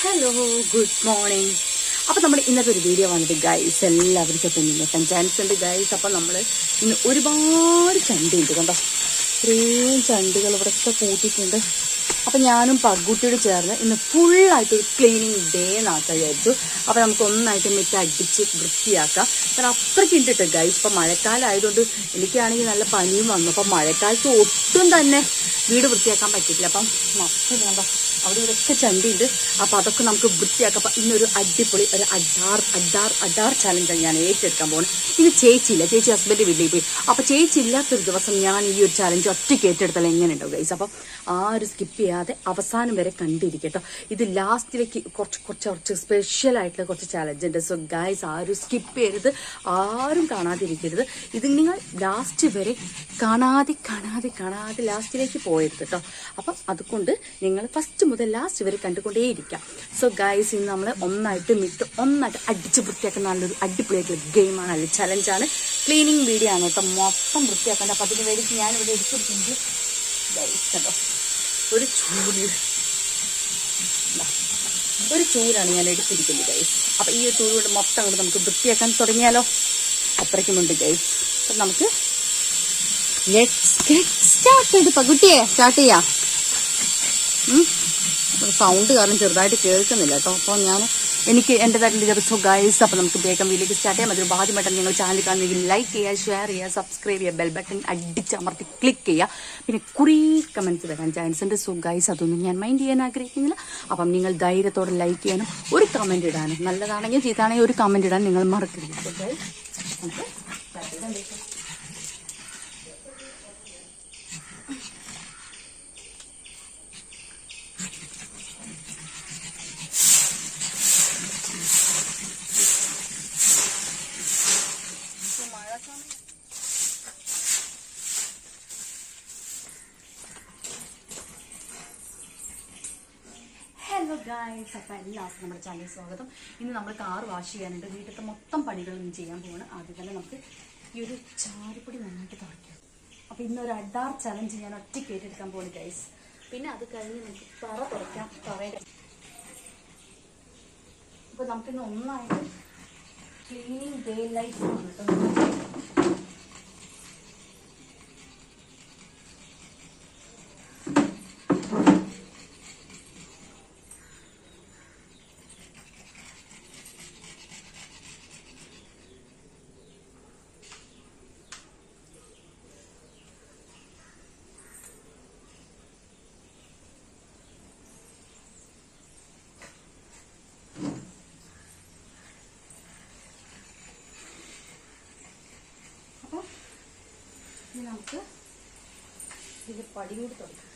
Hello, good morning. അപ്പോൾ നമ്മൾ ഇന്നത്തെ ഒരു വീഡിയോ വന്നിട്ട് ഗൈസ് എല്ലാവരും ചെപ്പം ചാൻസ് ഉണ്ട് ഗൈസ്. അപ്പോൾ നമ്മൾ ഇന്ന് ഒരുപാട് ചണ്ടിയുണ്ട് കണ്ടോ, ഇത്രയും ചണ്ടികൾ ഇവിടെയൊക്കെ കൂട്ടിയിട്ടുണ്ട്. അപ്പം ഞാനും പഗ്ഗുട്ടിയോട് ചേർന്ന് ഇന്ന് ഫുള്ളായിട്ട് ഒരു ക്ലീനിങ് ഡേ നടത്താൻ വിചാരിച്ചു. അപ്പോൾ നമുക്ക് ഒന്നായിട്ട് മിറ്റ് അടിച്ച് വൃത്തിയാക്കാം. കാരണം അത്രയ്ക്ക് ഉണ്ട് ഗൈസ്. ഇപ്പം മഴക്കാലം ആയതുകൊണ്ട് എനിക്കാണെങ്കിൽ നല്ല പനിയും വന്നു. അപ്പം മഴക്കാലത്ത് ഒട്ടും തന്നെ വീട് വൃത്തിയാക്കാൻ പറ്റിയിട്ടില്ല. അപ്പം മൊത്തം കണ്ടോ അവിടെ ഇവിടെയൊക്കെ ചണ്ടിയുണ്ട്. അപ്പോൾ അതൊക്കെ നമുക്ക് വൃത്തിയാക്കാം. അപ്പം ഇന്നൊരു അടിപൊളി ഒരു അഡാർ ചാലഞ്ചാണ് ഞാൻ ഏറ്റെടുക്കാൻ പോകുന്നത്. ഇന്ന് ചേച്ചിയില്ല, ചേച്ചി ഹസ്ബൻഡ് വീട്ടിൽ പോയി. അപ്പോൾ ചേച്ചി ഇല്ലാത്തൊരു ദിവസം ഞാൻ ഈ ഒരു ചാലഞ്ച് ഒറ്റയ്ക്ക് ഏറ്റെടുത്താൽ എങ്ങനെ ഉണ്ടാവും ഗൈസ്? അപ്പം ആരും സ്കിപ്പ് ചെയ്യാതെ അവസാനം വരെ കണ്ടിരിക്കട്ടോ. ഇത് ലാസ്റ്റിലേക്ക് കുറച്ച് സ്പെഷ്യൽ ആയിട്ടുള്ള കുറച്ച് ചാലഞ്ച് ഉണ്ട്. സോ ഗൈസ് ആരും സ്കിപ്പ് ചെയ്യരുത്, ആരും കാണാതിരിക്കരുത്. ഇത് നിങ്ങൾ ലാസ്റ്റ് വരെ കാണാതെ ലാസ്റ്റിലേക്ക് പോയരുത് കേട്ടോ. അപ്പം അതുകൊണ്ട് നിങ്ങൾ ഫസ്റ്റ് മുതൽ ലാസ്റ്റ് വരെ കണ്ടുകൊണ്ടേയിരിക്കാം. സോ ഗൈസ് ഇന്ന് നമ്മൾ ഒന്നായിട്ട് അടിച്ച് വൃത്തിയാക്കുന്ന നല്ലൊരു അടിപൊളിയായിട്ടുള്ള ഗെയിമാണ്, അല്ലെങ്കിൽ ചലഞ്ചാണ്. ക്ലീനിങ് വീഡിയോ ആണ് കേട്ടോ, മൊത്തം വൃത്തിയാക്കേണ്ട. അപ്പം അതിന് വേണ്ടി ഞാനിവിടെ എടുത്തിട്ടുണ്ട് ഗൈസ് കേട്ടോ ഒരു ചൂലാണ് ഞാൻ എടുത്തിരിക്കുന്നത് ഗൈസ്. അപ്പം ഈ ഒരു ചൂട് കൊണ്ട് മൊത്തം കൊണ്ട് നമുക്ക് വൃത്തിയാക്കാൻ തുടങ്ങിയാലോ? അത്രയ്ക്കുമുണ്ട് ഗൈസ്. അപ്പം നമുക്ക് കുട്ടിയെ സ്റ്റാർട്ട് ചെയ്യാം. സൗണ്ട് കാരണം ചെറുതായിട്ട് കേൾക്കുന്നില്ല കേട്ടോ. അപ്പോൾ എനിക്ക് എൻ്റെതായിട്ടുള്ള ചെറിയ ഗൈസ്. അപ്പോൾ നമുക്ക് വേഗം വീട്ടിലേക്ക് സ്റ്റാർട്ട് ചെയ്യാം. അതിന് ആദ്യമായിട്ടാണ് ഞങ്ങൾ ചാനൽ കാണുന്നെങ്കിൽ ലൈക്ക് ചെയ്യുക, ഷെയർ ചെയ്യുക, സബ്സ്ക്രൈബ് ചെയ്യുക, ബെൽ ബട്ടൺ അടിച്ചമർത്തി ക്ലിക്ക് ചെയ്യുക. പിന്നെ കുറേ കമൻറ്റ്സ് വരാൻ ചാൻസ് ഉണ്ട്. സോ ഗൈസ് അതൊന്നും ഞാൻ മൈൻഡ് ചെയ്യാൻ ആഗ്രഹിക്കുന്നില്ല. അപ്പം നിങ്ങൾ ധൈര്യത്തോടെ ലൈക്ക് ചെയ്യാനും ഒരു കമൻറ്റ് ഇടാനും, നല്ലതാണെങ്കിൽ ചീത്താണെങ്കിൽ ഒരു കമൻറ്റ് ഇടാൻ നിങ്ങൾ മറക്കരുത്. സോ ഗൈസ് നമുക്ക് ഹലോ ഗൈസ്, അപ്പം എല്ലാവർക്കും നമ്മുടെ ചാനലിൽ സ്വാഗതം. ഇന്ന് നമ്മൾ കാർ വാഷ് ചെയ്യാനുണ്ട്. വീട്ടിലത്തെ മൊത്തം പണികളൊന്നും ചെയ്യാൻ പോവാണ്. ആദ്യം തന്നെ നമുക്ക് ഈ ഒരു ചാരിപ്പൊടി നന്നായിട്ട് തുടയ്ക്കാം. അപ്പം ഇന്നൊരു അഡാർ ചലഞ്ച് ഞാൻ ഒറ്റയ്ക്ക് ഏറ്റെടുക്കാൻ പോകുന്നു ഗൈസ്. പിന്നെ അത് കഴിഞ്ഞ് നമുക്ക് തറ തുടയ്ക്കാം. തറയുടെ അപ്പോൾ നമുക്കിന്ന് ഒന്നായിട്ട് ക്ലീനിങ് ഡേ ലൈഫ് ആണ് കേട്ടോ. നമുക്ക് ഇതിൽ പടി കൂടി തുടങ്ങാം.